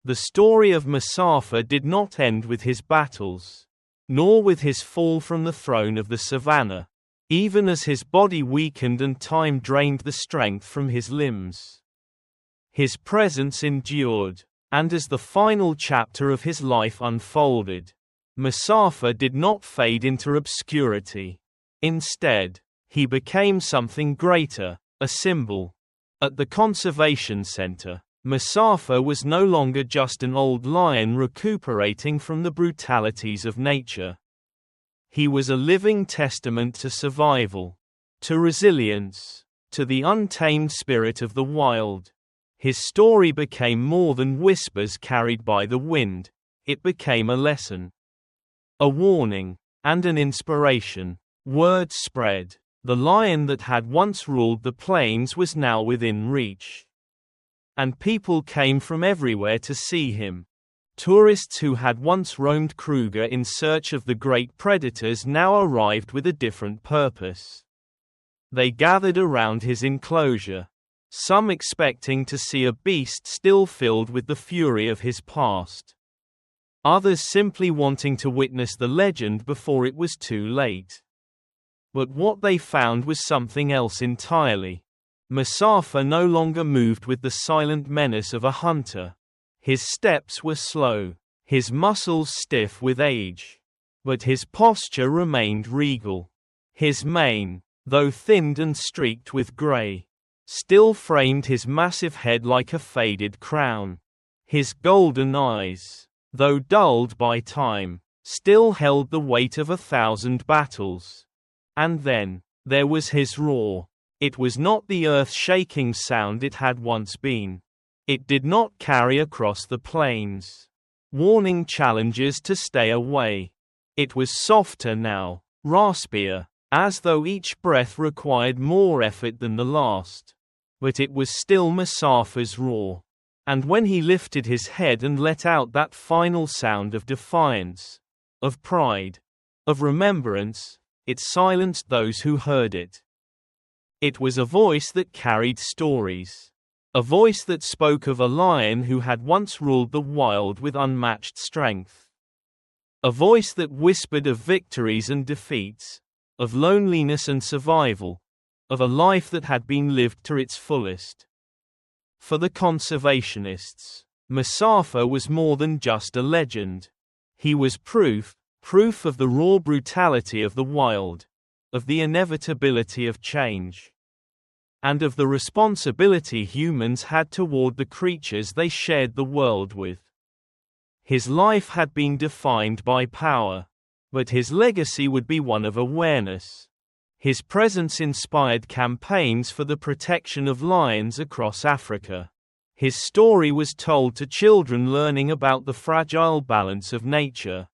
The story of Musafa did not end with his battles, nor with his fall from the throne of the savannah, even as his body weakened and time drained the strength from his limbs. His presence endured, and as the final chapter of his life unfolded, Musafa did not fade into obscurity. Instead, he became something greater, a symbol. At the conservation center, Musafa was no longer just an old lion recuperating from the brutalities of nature. He was a living testament to survival, to resilience, to the untamed spirit of the wild. His story became more than whispers carried by the wind. It became a lesson, a warning, and an inspiration. Word spread. The lion that had once ruled the plains was now within reach. And people came from everywhere to see him. Tourists who had once roamed Kruger in search of the great predators now arrived with a different purpose. They gathered around his enclosure, some expecting to see a beast still filled with the fury of his past. Others simply wanting to witness the legend before it was too late. But what they found was something else entirely. Musafa no longer moved with the silent menace of a hunter. His steps were slow, his muscles stiff with age. But his posture remained regal. His mane, though thinned and streaked with gray, still framed his massive head like a faded crown. His golden eyes, though dulled by time, still held the weight of 1,000 battles. And then, there was his roar. It was not the earth-shaking sound it had once been. It did not carry across the plains, warning challengers to stay away. It was softer now, raspier, as though each breath required more effort than the last. But it was still Musafa's roar. And when he lifted his head and let out that final sound of defiance, of pride, of remembrance, it silenced those who heard it. It was a voice that carried stories. A voice that spoke of a lion who had once ruled the wild with unmatched strength. A voice that whispered of victories and defeats, of loneliness and survival, of a life that had been lived to its fullest. For the conservationists, Musafa was more than just a legend. He was proof of the raw brutality of the wild, of the inevitability of change, and of the responsibility humans had toward the creatures they shared the world with. His life had been defined by power, but his legacy would be one of awareness. His presence inspired campaigns for the protection of lions across Africa. His story was told to children learning about the fragile balance of nature,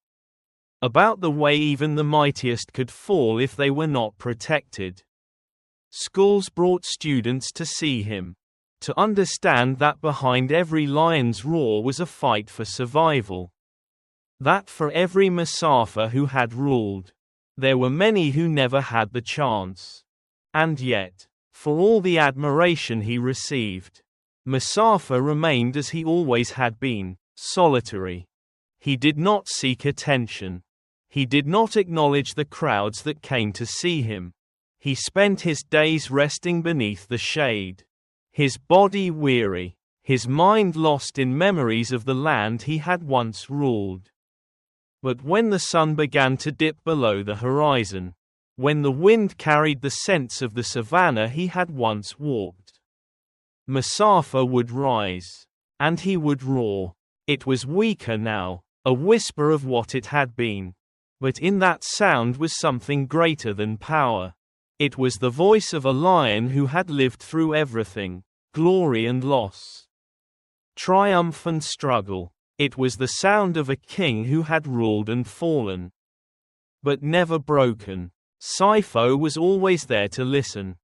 about the way even the mightiest could fall if they were not protected. Schools brought students to see him, to understand that behind every lion's roar was a fight for survival. That for every Musafa who had ruled, there were many who never had the chance. And yet, for all the admiration he received, Musafa remained as he always had been, solitary. He did not seek attention. He did not acknowledge the crowds that came to see him. He spent his days resting beneath the shade, his body weary, his mind lost in memories of the land he had once ruled. But when the sun began to dip below the horizon, when the wind carried the scents of the savannah he had once walked, Musafa would rise, and he would roar. It was weaker now, a whisper of what it had been. But in that sound was something greater than power. It was the voice of a lion who had lived through everything, glory and loss, triumph and struggle. It was the sound of a king who had ruled and fallen, but never broken. Sifo was always there to listen.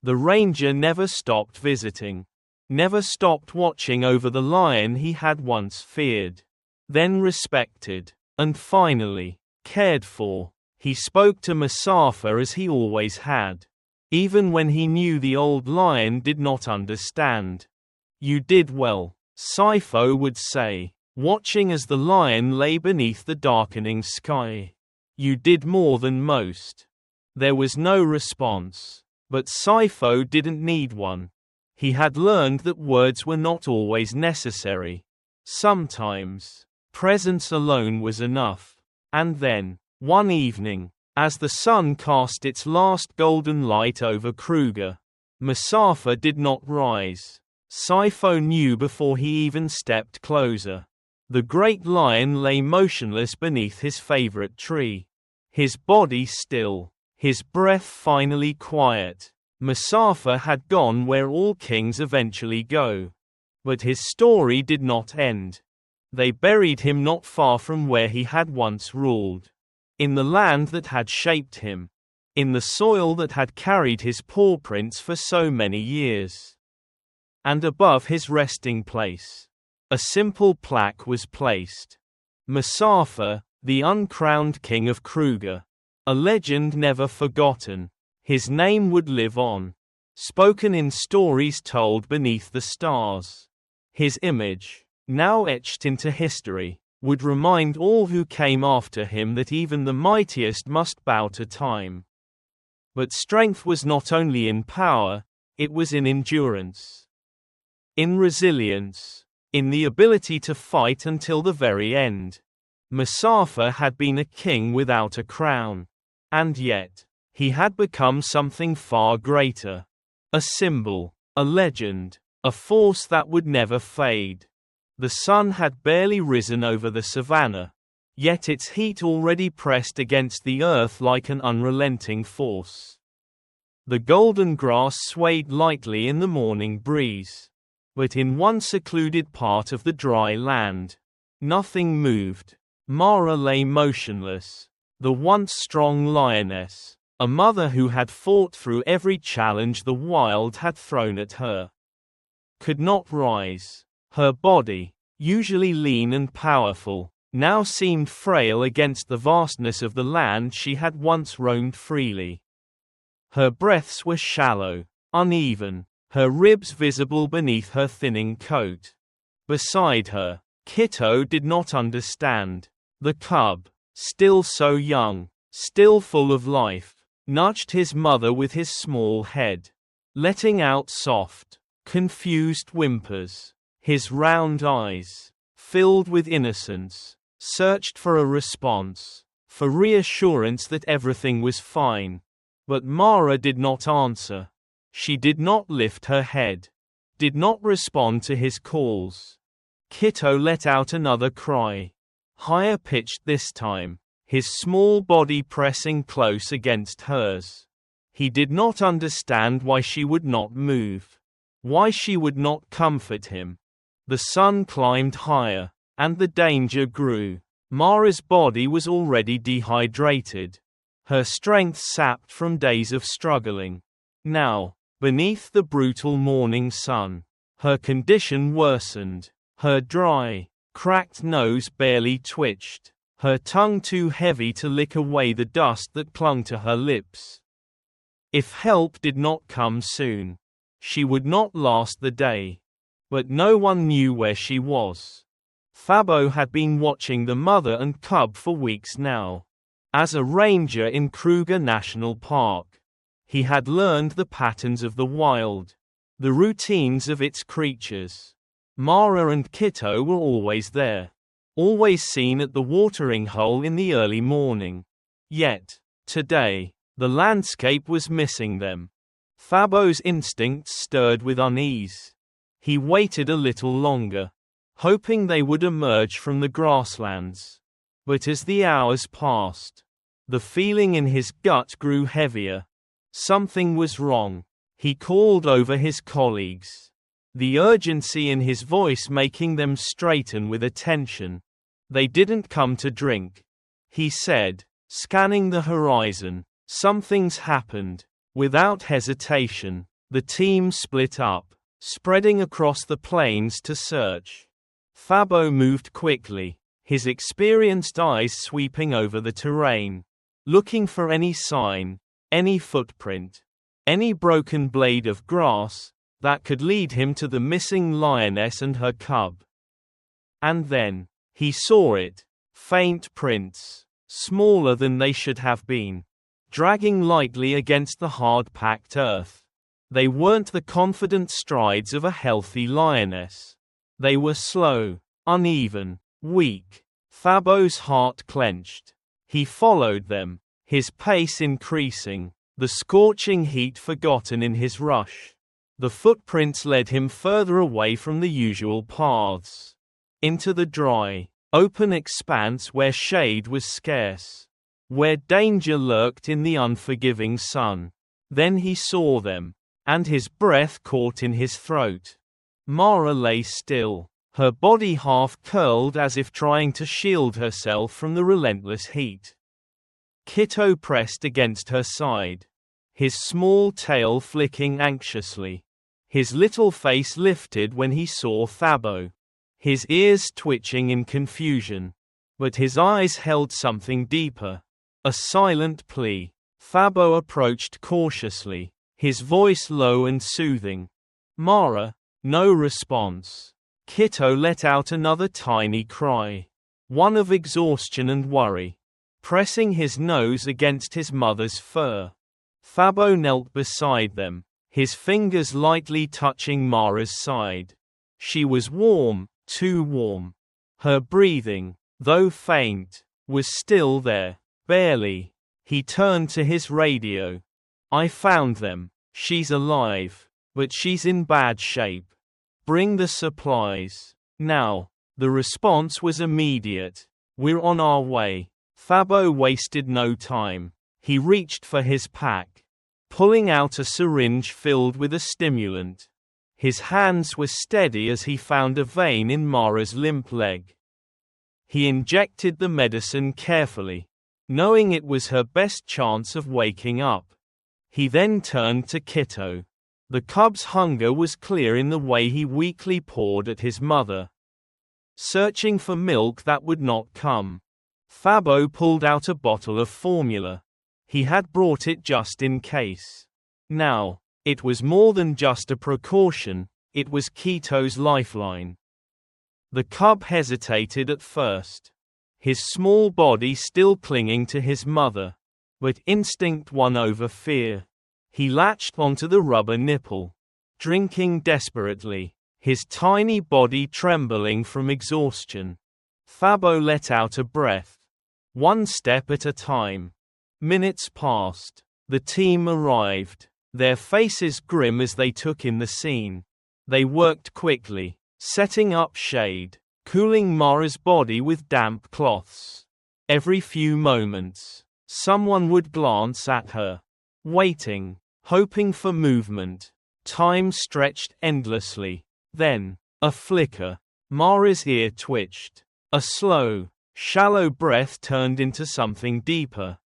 The ranger never stopped visiting, never stopped watching over the lion he had once feared, then respected, and finally cared for. He spoke to Musafa as he always had, even when he knew the old lion did not understand. "You did well," Sifo would say, watching as the lion lay beneath the darkening sky. You did more than most. There was no response. But Sifo didn't need one. He had learned that words were not always necessary. Sometimes, presence alone was enough. And then, one evening, as the sun cast its last golden light over Kruger, Musafa did not rise. Sifo knew before he even stepped closer. The great lion lay motionless beneath his favorite tree. His body still, his breath finally quiet. Musafa had gone where all kings eventually go. But his story did not end. They buried him not far from where he had once ruled. In the land that had shaped him. In the soil that had carried his paw prints for so many years. And above his resting place, a simple plaque was placed. Musafa, the uncrowned king of Kruger. A legend never forgotten. His name would live on, spoken in stories told beneath the stars. His image, now etched into history, would remind all who came after him that even the mightiest must bow to time. But strength was not only in power, it was in endurance. In resilience. In the ability to fight until the very end. Musafa had been a king without a crown. And yet, he had become something far greater. A symbol, a legend, a force that would never fade. The sun had barely risen over the savannah, yet its heat already pressed against the earth like an unrelenting force. The golden grass swayed lightly in the morning breeze. But in one secluded part of the dry land, nothing moved. Mara lay motionless, the once strong lioness, a mother who had fought through every challenge the wild had thrown at her. Could not rise. Her body, usually lean and powerful, now seemed frail against the vastness of the land she had once roamed freely. Her breaths were shallow, uneven, her ribs visible beneath her thinning coat. Beside her, Kito did not understand. The cub, still so young, still full of life, nudged his mother with his small head, letting out soft, confused whimpers. His round eyes, filled with innocence, searched for a response, for reassurance that everything was fine. But Mara did not answer. She did not lift her head, did not respond to his calls. Kito let out another cry, higher pitched this time, his small body pressing close against hers. He did not understand why she would not move, why she would not comfort him. The sun climbed higher, and the danger grew. Mara's body was already dehydrated, her strength sapped from days of struggling. Now, beneath the brutal morning sun, her condition worsened. Her dry, cracked nose barely twitched, her tongue too heavy to lick away the dust that clung to her lips. If help did not come soon, she would not last the day. But no one knew where she was. Fabo had been watching the mother and cub for weeks now. As a ranger in Kruger National Park, he had learned the patterns of the wild, the routines of its creatures. Mara and Kito were always there, always seen at the watering hole in the early morning. Yet, today, the landscape was missing them. Fabo's instincts stirred with unease. He waited a little longer, hoping they would emerge from the grasslands. But as the hours passed, the feeling in his gut grew heavier. Something was wrong. He called over his colleagues, the urgency in his voice making them straighten with attention. They didn't come to drink, he said, scanning the horizon. Something's happened. Without hesitation, the team split up, spreading across the plains to search. Fabo moved quickly, his experienced eyes sweeping over the terrain, looking for any sign, any footprint, any broken blade of grass. that could lead him to the missing lioness and her cub. And then, he saw it. Faint prints, smaller than they should have been, dragging lightly against the hard-packed earth. They weren't the confident strides of a healthy lioness. They were slow, uneven, weak. Thabo's heart clenched. He followed them, his pace increasing, the scorching heat forgotten in his rush. The footprints led him further away from the usual paths, into the dry, open expanse where shade was scarce, where danger lurked in the unforgiving sun. Then he saw them, and his breath caught in his throat. Mara lay still, her body half curled as if trying to shield herself from the relentless heat. Kitto pressed against her side, his small tail flicking anxiously. His little face lifted when he saw Thabo, his ears twitching in confusion. But his eyes held something deeper, a silent plea. Thabo approached cautiously, his voice low and soothing. Mara, no response. Kitto let out another tiny cry, one of exhaustion and worry, pressing his nose against his mother's fur. Thabo knelt beside them, his fingers lightly touching Mara's side. She was warm, too warm. Her breathing, though faint, was still there, barely. He turned to his radio. I found them. She's alive, but she's in bad shape. Bring the supplies. Now. The response was immediate. We're on our way. Thabo wasted no time. He reached for his pack, pulling out a syringe filled with a stimulant. His hands were steady as he found a vein in Mara's limp leg. He injected the medicine carefully, knowing it was her best chance of waking up. He then turned to Kitto. The cub's hunger was clear in the way he weakly pawed at his mother, searching for milk that would not come. Thabo pulled out a bottle of formula. He had brought it just in case. Now, it was more than just a precaution, it was Kitto's lifeline. The cub hesitated at first, his small body still clinging to his mother, but instinct won over fear. He latched onto the rubber nipple, drinking desperately, his tiny body trembling from exhaustion. Thabo let out a breath, one step at a time. Minutes passed. The team arrived, their faces grim as they took in the scene. They worked quickly, setting up shade, cooling Mara's body with damp cloths. Every few moments, someone would glance at her, waiting, hoping for movement. Time stretched endlessly. Then, a flicker. Mara's ear twitched. A slow, shallow breath turned into something deeper.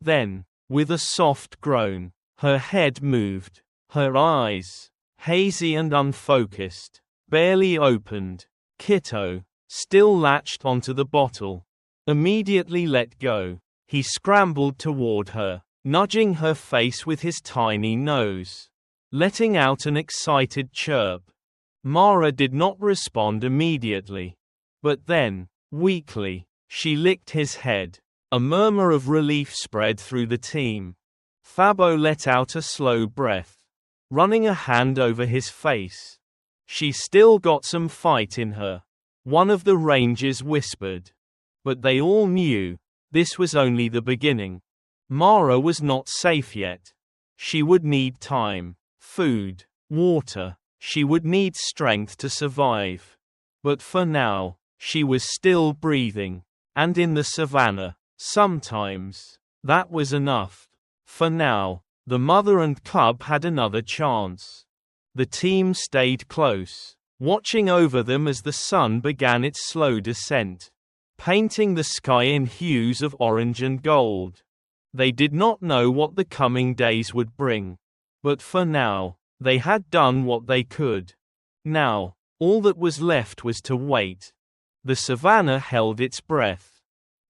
Then, with a soft groan, her head moved. Her eyes, hazy and unfocused, barely opened. Kitto, still latched onto the bottle, immediately let go. He scrambled toward her, nudging her face with his tiny nose, letting out an excited chirp. Mara did not respond immediately. But then, weakly, she licked his head. A murmur of relief spread through the team. Thabo let out a slow breath, running a hand over his face. She still got some fight in her, one of the rangers whispered. But they all knew, this was only the beginning. Mara was not safe yet. She would need time, food, water. She would need strength to survive. But for now, she was still breathing. And in the savannah, sometimes, that was enough. For now, the mother and cub had another chance. The team stayed close, watching over them as the sun began its slow descent, painting the sky in hues of orange and gold. They did not know what the coming days would bring. But for now, they had done what they could. Now, all that was left was to wait. The savannah held its breath.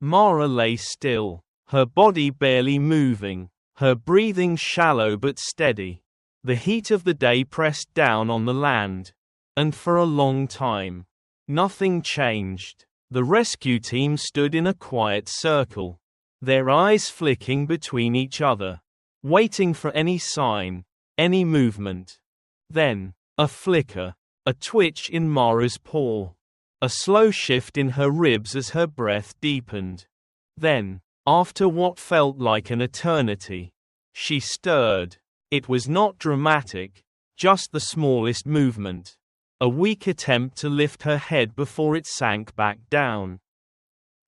Mara lay still, her body barely moving, her breathing shallow but steady. The heat of the day pressed down on the land. And for a long time, nothing changed. The rescue team stood in a quiet circle, their eyes flicking between each other, waiting for any sign, any movement. Then, a flicker, a twitch in Mara's paw, a slow shift in her ribs as her breath deepened. Then, after what felt like an eternity, she stirred. It was not dramatic, just the smallest movement, a weak attempt to lift her head before it sank back down.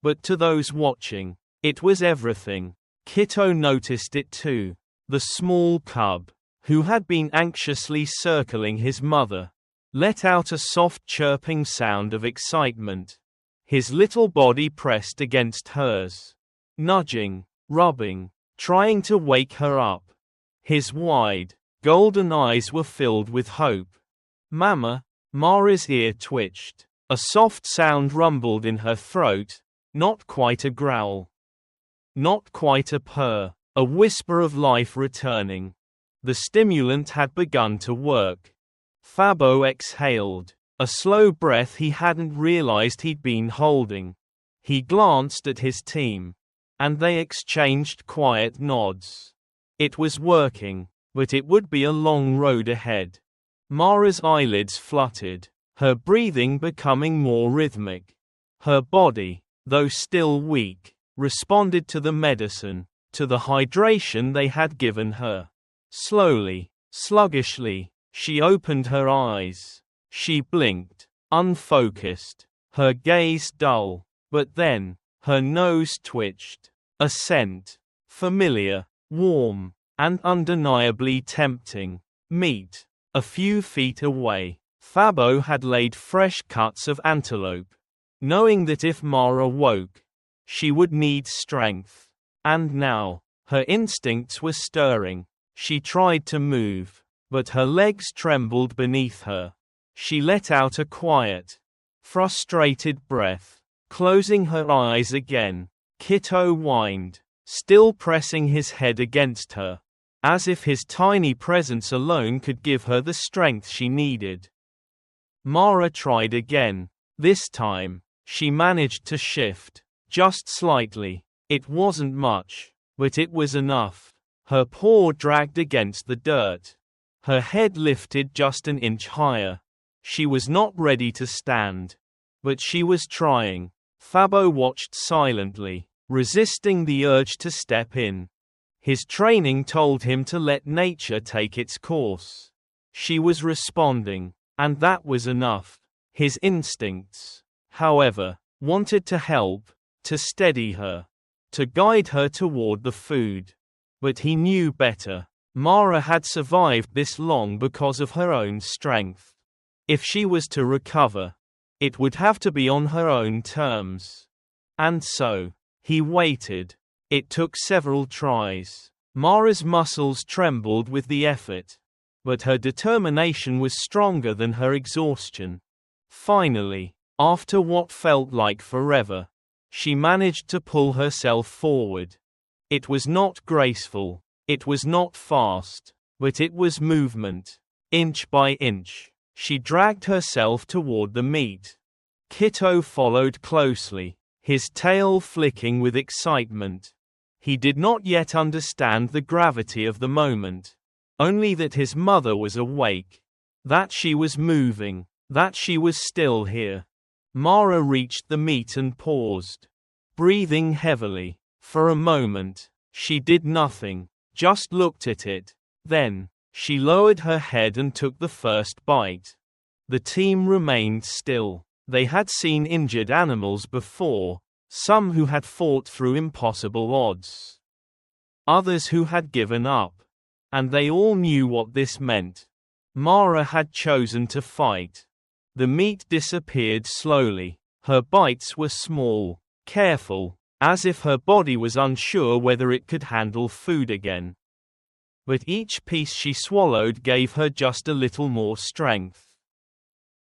But to those watching, it was everything. Kitto noticed it too. The small cub, who had been anxiously circling his mother, let out a soft chirping sound of excitement. His little body pressed against hers, nudging, rubbing, trying to wake her up. His wide, golden eyes were filled with hope. "Mama," Mara's ear twitched. A soft sound rumbled in her throat, not quite a growl, not quite a purr, a whisper of life returning. The stimulant had begun to work. Fabo exhaled, a slow breath he hadn't realized he'd been holding. He glanced at his team, and they exchanged quiet nods. It was working, but it would be a long road ahead. Mara's eyelids fluttered, her breathing becoming more rhythmic. Her body, though still weak, responded to the medicine, to the hydration they had given her. Slowly, sluggishly, she opened her eyes. She blinked, unfocused, her gaze dull, but then, her nose twitched. A scent, familiar, warm, and undeniably tempting. Meat. A few feet away, Fabo had laid fresh cuts of antelope, knowing that if Mara woke, she would need strength. And now, her instincts were stirring. She tried to move, but her legs trembled beneath her. She let out a quiet, frustrated breath, closing her eyes again. Kitto whined, still pressing his head against her, as if his tiny presence alone could give her the strength she needed. Mara tried again. This time, she managed to shift, just slightly. It wasn't much, but it was enough. Her paw dragged against the dirt. Her head lifted just an inch higher. She was not ready to stand, but she was trying. Fabo watched silently, resisting the urge to step in. His training told him to let nature take its course. She was responding, and that was enough. His instincts, however, wanted to help, to steady her, to guide her toward the food. But he knew better. Mara had survived this long because of her own strength. If she was to recover, it would have to be on her own terms. And so, he waited. It took several tries. Mara's muscles trembled with the effort, but her determination was stronger than her exhaustion. Finally, after what felt like forever, she managed to pull herself forward. It was not graceful, it was not fast, but it was movement. Inch by inch, she dragged herself toward the meat. Kitto followed closely, his tail flicking with excitement. He did not yet understand the gravity of the moment, only that his mother was awake, that she was moving, that she was still here. Mara reached the meat and paused, breathing heavily. For a moment, she did nothing, just looked at it. Then, she lowered her head and took the first bite. The team remained still. They had seen injured animals before, some who had fought through impossible odds, others who had given up. And they all knew what this meant. Mara had chosen to fight. The meat disappeared slowly. Her bites were small, careful, as if her body was unsure whether it could handle food again. But each piece she swallowed gave her just a little more strength.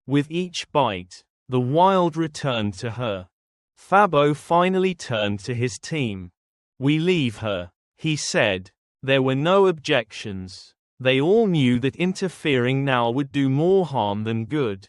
With each bite, the wild returned to her. Fabo finally turned to his team. "We leave her," he said. There were no objections. They all knew that interfering now would do more harm than good.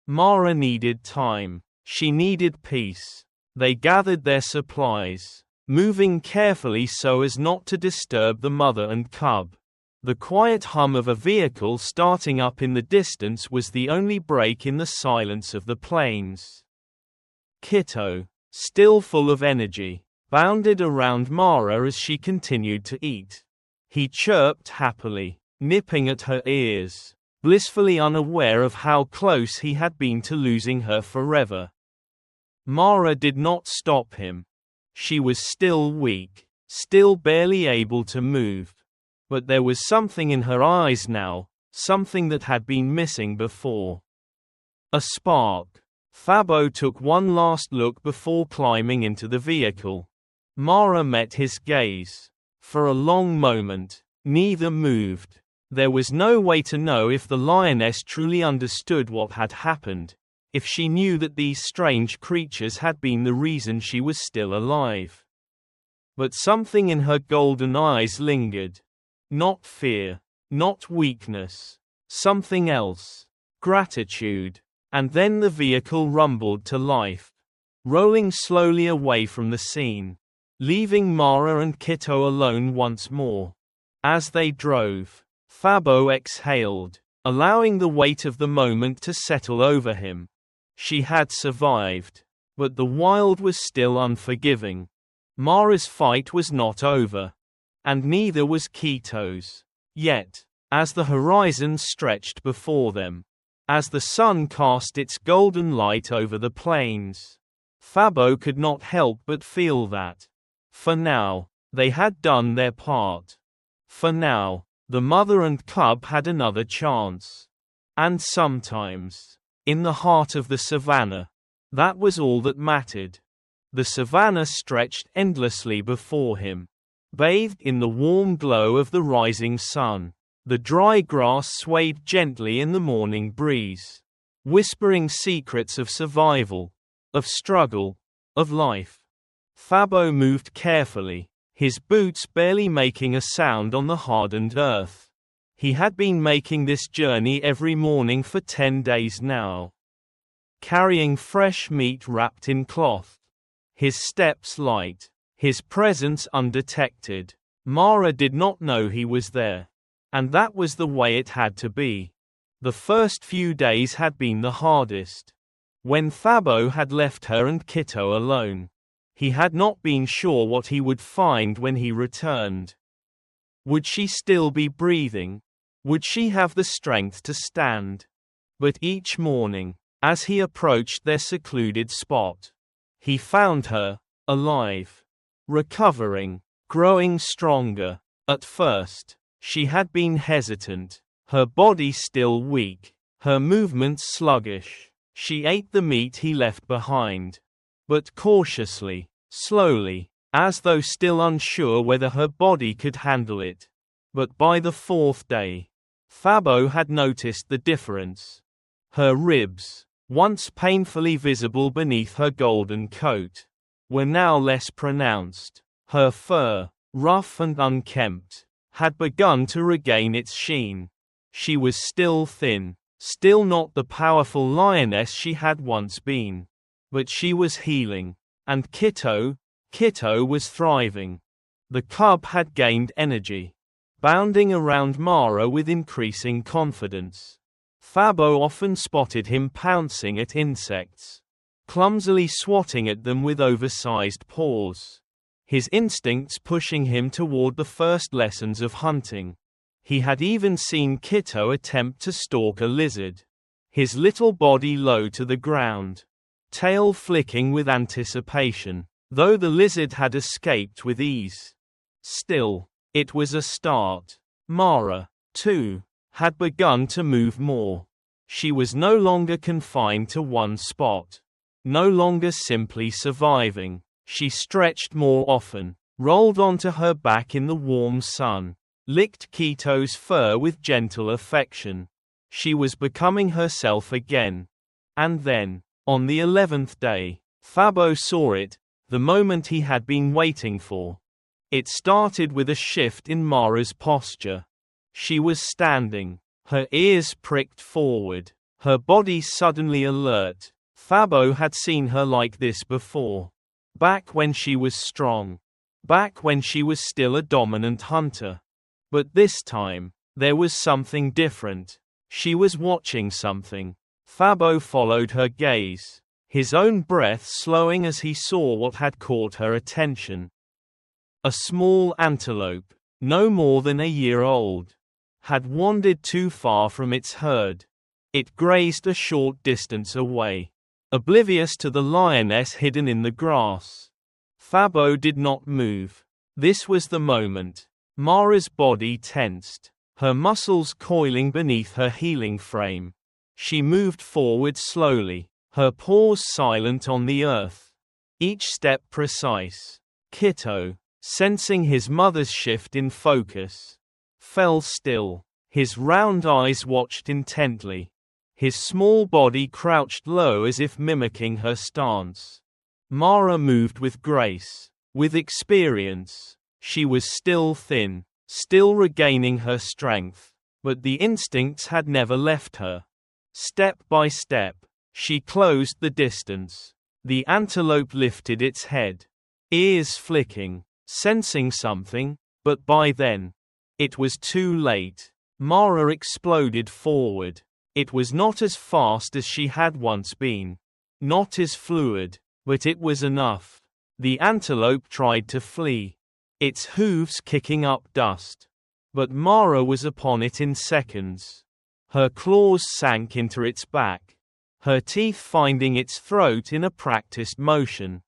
Mara needed time. She needed peace. They gathered their supplies, moving carefully so as not to disturb the mother and cub. The quiet hum of a vehicle starting up in the distance was the only break in the silence of the plains. Kitto, still full of energy, bounded around Mara as she continued to eat. He chirped happily, nipping at her ears, blissfully unaware of how close he had been to losing her forever. Mara did not stop him. She was still weak, still barely able to move. But there was something in her eyes now, something that had been missing before. A spark. Fabo took one last look before climbing into the vehicle. Mara met his gaze. For a long moment, neither moved. There was no way to know if the lioness truly understood what had happened, if she knew that these strange creatures had been the reason she was still alive. But something in her golden eyes lingered. Not fear, not weakness, something else. Gratitude. And then the vehicle rumbled to life, rolling slowly away from the scene, leaving Mara and Kitto alone once more. As they drove, Fabo exhaled, allowing the weight of the moment to settle over him. She had survived, but the wild was still unforgiving. Mara's fight was not over, and neither was Kitto's. Yet, as the horizon stretched before them, as the sun cast its golden light over the plains, Fabo could not help but feel that, for now, they had done their part. For now, the mother and cub had another chance. And sometimes, in the heart of the savannah, that was all that mattered. The savannah stretched endlessly before him, bathed in the warm glow of the rising sun. The dry grass swayed gently in the morning breeze, whispering secrets of survival, of struggle, of life. Fabo moved carefully, his boots barely making a sound on the hardened earth. He had been making this journey every morning for 10 days now, carrying fresh meat wrapped in cloth. His steps light, his presence undetected. Mara did not know he was there. And that was the way it had to be. The first few days had been the hardest. When Fabo had left her and Kitto alone, he had not been sure what he would find when he returned. Would she still be breathing? Would she have the strength to stand? But each morning, as he approached their secluded spot, he found her, alive, recovering, growing stronger. At first, she had been hesitant, her body still weak, her movements sluggish. She ate the meat he left behind, but cautiously, slowly, as though still unsure whether her body could handle it. But by the 4th day, Fabo had noticed the difference. Her ribs, once painfully visible beneath her golden coat, were now less pronounced. Her fur, rough and unkempt, had begun to regain its sheen. She was still thin, still not the powerful lioness she had once been. But she was healing. And Kitto was thriving. The cub had gained energy, bounding around Mara with increasing confidence. Fabo often spotted him pouncing at insects, clumsily swatting at them with oversized paws, his instincts pushing him toward the first lessons of hunting. He had even seen Kitto attempt to stalk a lizard, his little body low to the ground, tail flicking with anticipation, though the lizard had escaped with ease. Still, it was a start. Mara, too, had begun to move more. She was no longer confined to one spot, no longer simply surviving. She stretched more often, rolled onto her back in the warm sun, licked Kitto's fur with gentle affection. She was becoming herself again. And then, on the 11th day, Fabo saw it, the moment he had been waiting for. It started with a shift in Mara's posture. She was standing, her ears pricked forward, her body suddenly alert. Fabo had seen her like this before. Back when she was strong. Back when she was still a dominant hunter. But this time, there was something different. She was watching something. Fabo followed her gaze, his own breath slowing as he saw what had caught her attention. A small antelope, no more than a year old, had wandered too far from its herd. It grazed a short distance away, oblivious to the lioness hidden in the grass. Fabo did not move. This was the moment. Mara's body tensed, her muscles coiling beneath her healing frame. She moved forward slowly, her paws silent on the earth, each step precise. Kito, sensing his mother's shift in focus, fell still. His round eyes watched intently. His small body crouched low as if mimicking her stance. Mara moved with grace, with experience. She was still thin, still regaining her strength, but the instincts had never left her. Step by step, she closed the distance. The antelope lifted its head, ears flicking, sensing something, but by then, it was too late. Mara exploded forward. It was not as fast as she had once been, not as fluid, but it was enough. The antelope tried to flee, its hooves kicking up dust. But Mara was upon it in seconds. Her claws sank into its back, her teeth finding its throat in a practiced motion.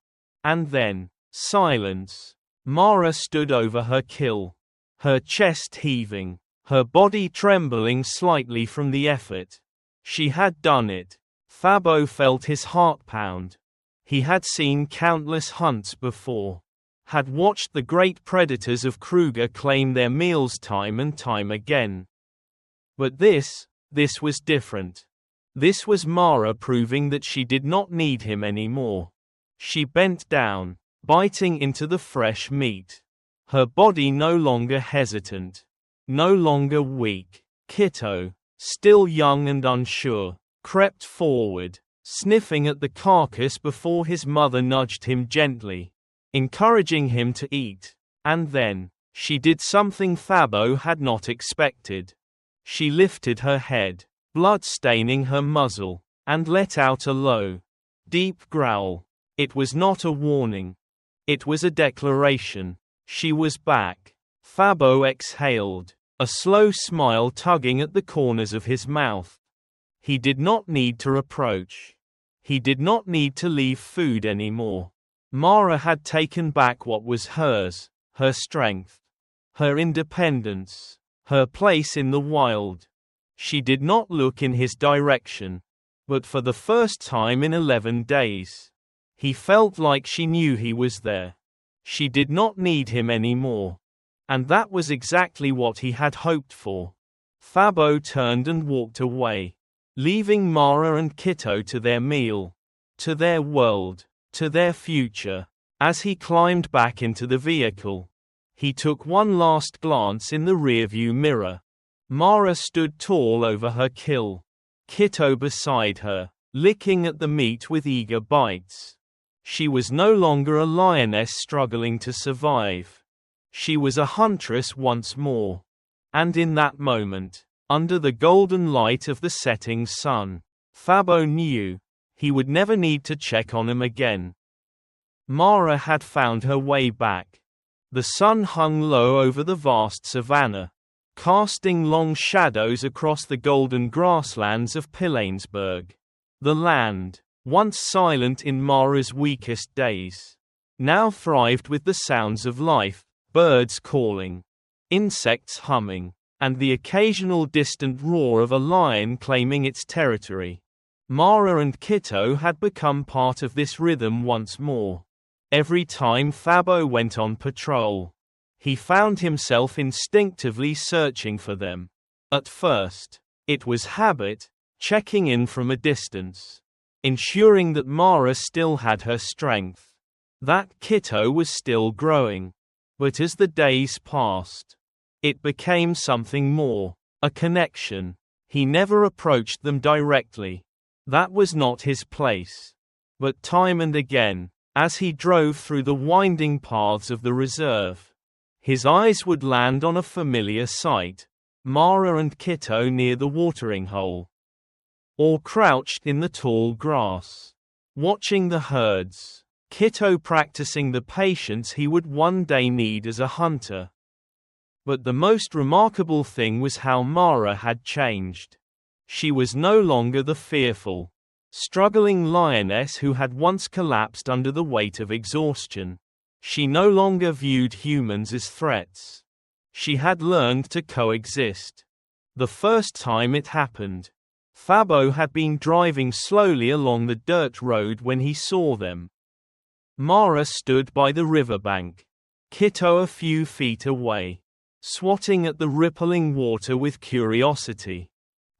And then, silence. Mara stood over her kill, her chest heaving, her body trembling slightly from the effort. She had done it. Fabo felt his heart pound. He had seen countless hunts before, had watched the great predators of Kruger claim their meals time and time again. But this was different. This was Mara proving that she did not need him anymore. She bent down, biting into the fresh meat. Her body no longer hesitant, no longer weak. Kito, still young and unsure, crept forward, sniffing at the carcass before his mother nudged him gently, encouraging him to eat. And then, she did something Fabo had not expected. She lifted her head, blood staining her muzzle, and let out a low, deep growl. It was not a warning. It was a declaration. She was back. Fabo exhaled, a slow smile tugging at the corners of his mouth. He did not need to reproach. He did not need to leave food anymore. Mara had taken back what was hers, her strength, her independence, her place in the wild. She did not look in his direction, but for the first time in 11 days, he felt like she knew he was there. She did not need him anymore. And that was exactly what he had hoped for. Fabo turned and walked away, leaving Mara and Kito to their meal, to their world, to their future. As he climbed back into the vehicle, he took one last glance in the rearview mirror. Mara stood tall over her kill, Kito beside her, licking at the meat with eager bites. She was no longer a lioness struggling to survive. She was a huntress once more. And in that moment, under the golden light of the setting sun, Fabo knew he would never need to check on him again. Mara had found her way back. The sun hung low over the vast savanna, casting long shadows across the golden grasslands of Pilanesberg. The land, once silent in Mara's weakest days, now thrived with the sounds of life. Birds calling, insects humming, and the occasional distant roar of a lion claiming its territory. Mara and Kito had become part of this rhythm once more. Every time Fabo went on patrol, he found himself instinctively searching for them. At first, it was habit, checking in from a distance, ensuring that Mara still had her strength, that Kito was still growing. But as the days passed, It became something more, a connection. He never approached them directly. That was not his place. But time and again, as he drove through the winding paths of the reserve, his eyes would land on a familiar sight: Mara and Kitto near the watering hole, or crouched in the tall grass, watching the herds. Kitto practicing the patience he would one day need as a hunter. But the most remarkable thing was how Mara had changed. She was no longer the fearful, struggling lioness who had once collapsed under the weight of exhaustion. She no longer viewed humans as threats. She had learned to coexist. The first time it happened, Fabo had been driving slowly along the dirt road when he saw them. Mara stood by the riverbank, Kitto a few feet away, swatting at the rippling water with curiosity.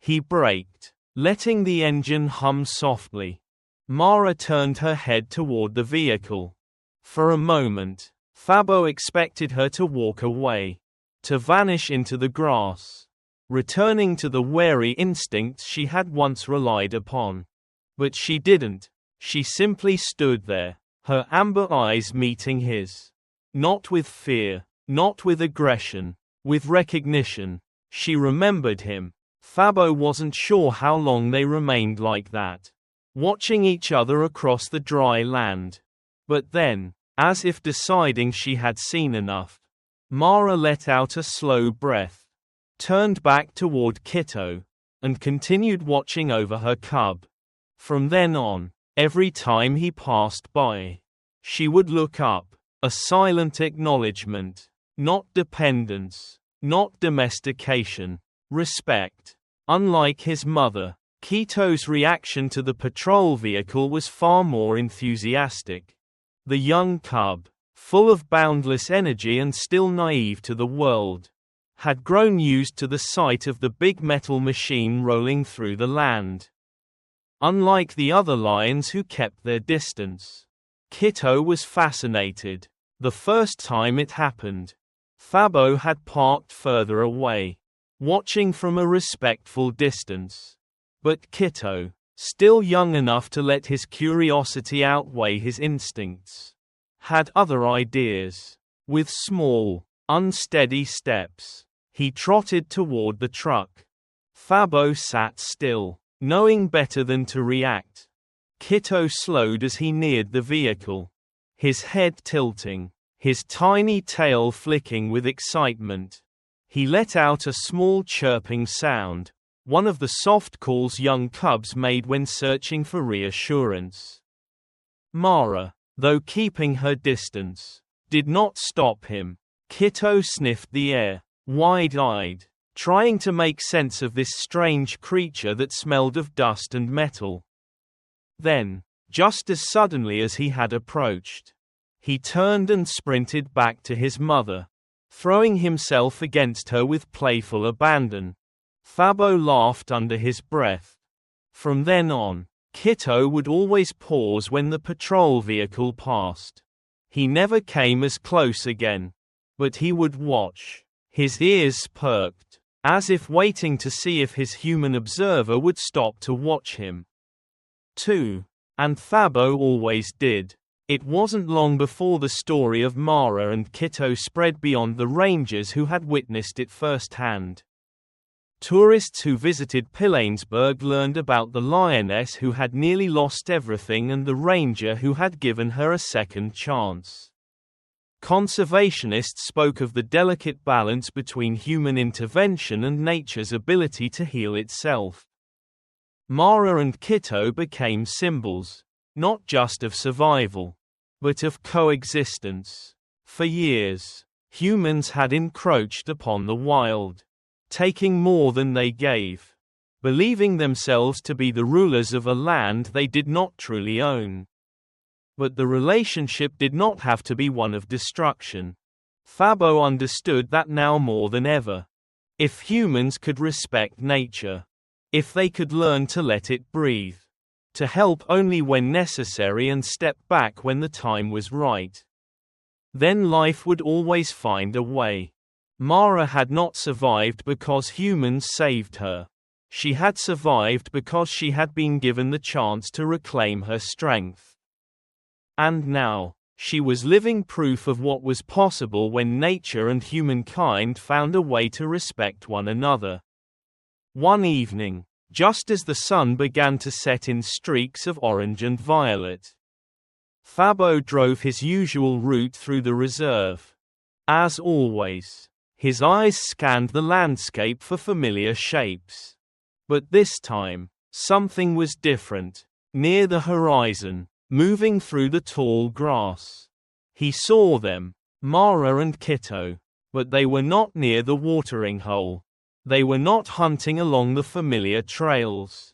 He braked, letting the engine hum softly. Mara turned her head toward the vehicle. For a moment, Fabo expected her to walk away, to vanish into the grass, returning to the wary instincts she had once relied upon. But she didn't. She simply stood there, her amber eyes meeting his. Not with fear, not with aggression, with recognition. She remembered him. Fabo wasn't sure how long they remained like that, watching each other across the dry land. But then, as if deciding she had seen enough, Mara let out a slow breath, turned back toward Kitto, and continued watching over her cub. From then on, every time he passed by, she would look up, a silent acknowledgement, not dependence, not domestication, respect. Unlike his mother, Kitto's reaction to the patrol vehicle was far more enthusiastic. The young cub, full of boundless energy and still naive to the world, had grown used to the sight of the big metal machine rolling through the land. Unlike the other lions who kept their distance, Kitto was fascinated. The first time it happened, Fabo had parked further away, watching from a respectful distance. But Kitto, still young enough to let his curiosity outweigh his instincts, had other ideas. With small, unsteady steps, he trotted toward the truck. Fabo sat still, knowing better than to react. Kitto slowed as he neared the vehicle, his head tilting, his tiny tail flicking with excitement. He let out a small chirping sound, one of the soft calls young cubs made when searching for reassurance. Mara, though keeping her distance, did not stop him. Kitto sniffed the air, wide-eyed, trying to make sense of this strange creature that smelled of dust and metal. Then, just as suddenly as he had approached, he turned and sprinted back to his mother, throwing himself against her with playful abandon. Fabo laughed under his breath. From then on, Kitto would always pause when the patrol vehicle passed. He never came as close again, but he would watch, his ears perked, as if waiting to see if his human observer would stop to watch him too. And Fabo always did. It wasn't long before the story of Mara and Kitto spread beyond the rangers who had witnessed it firsthand. Tourists who visited Pilanesberg learned about the lioness who had nearly lost everything and the ranger who had given her a second chance. Conservationists spoke of the delicate balance between human intervention and nature's ability to heal itself. Mara and Kitto became symbols, not just of survival, but of coexistence. For years, humans had encroached upon the wild, taking more than they gave, believing themselves to be the rulers of a land they did not truly own. But the relationship did not have to be one of destruction. Fabo understood that now more than ever. If humans could respect nature, if they could learn to let it breathe, to help only when necessary and step back when the time was right, then life would always find a way. Mara had not survived because humans saved her. She had survived because she had been given the chance to reclaim her strength. And now, she was living proof of what was possible when nature and humankind found a way to respect one another. One evening, just as the sun began to set in streaks of orange and violet, Fabo drove his usual route through the reserve. As always, his eyes scanned the landscape for familiar shapes. But this time, something was different. Near the horizon, moving through the tall grass, he saw them, Mara and Kitto, but they were not near the watering hole. They were not hunting along the familiar trails.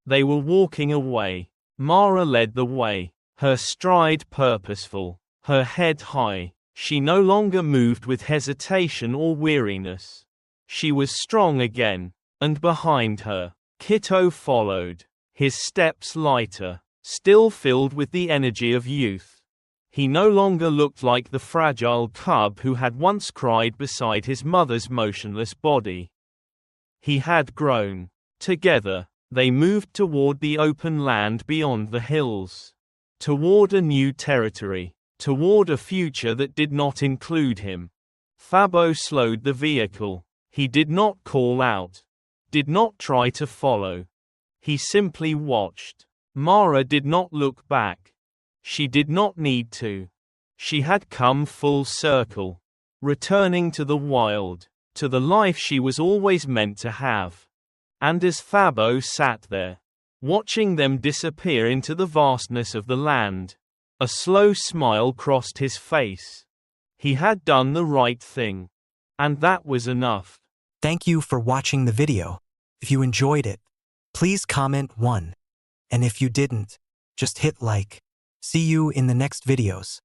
They were walking away. Mara led the way, her stride purposeful, her head high. She no longer moved with hesitation or weariness. She was strong again, and behind her, Kitto followed, his steps lighter, still filled with the energy of youth. He no longer looked like the fragile cub who had once cried beside his mother's motionless body. He had grown. Together, they moved toward the open land beyond the hills. Toward a new territory. Toward a future that did not include him. Fabo slowed the vehicle. He did not call out. Did not try to follow. He simply watched. Mara did not look back. She did not need to. She had come full circle. Returning to the wild. To the life she was always meant to have. And as Fabo sat there, watching them disappear into the vastness of the land, a slow smile crossed his face. He had done the right thing. And that was enough. Thank you for watching the video. If you enjoyed it, please comment 1. And if you didn't, just hit like. See you in the next videos.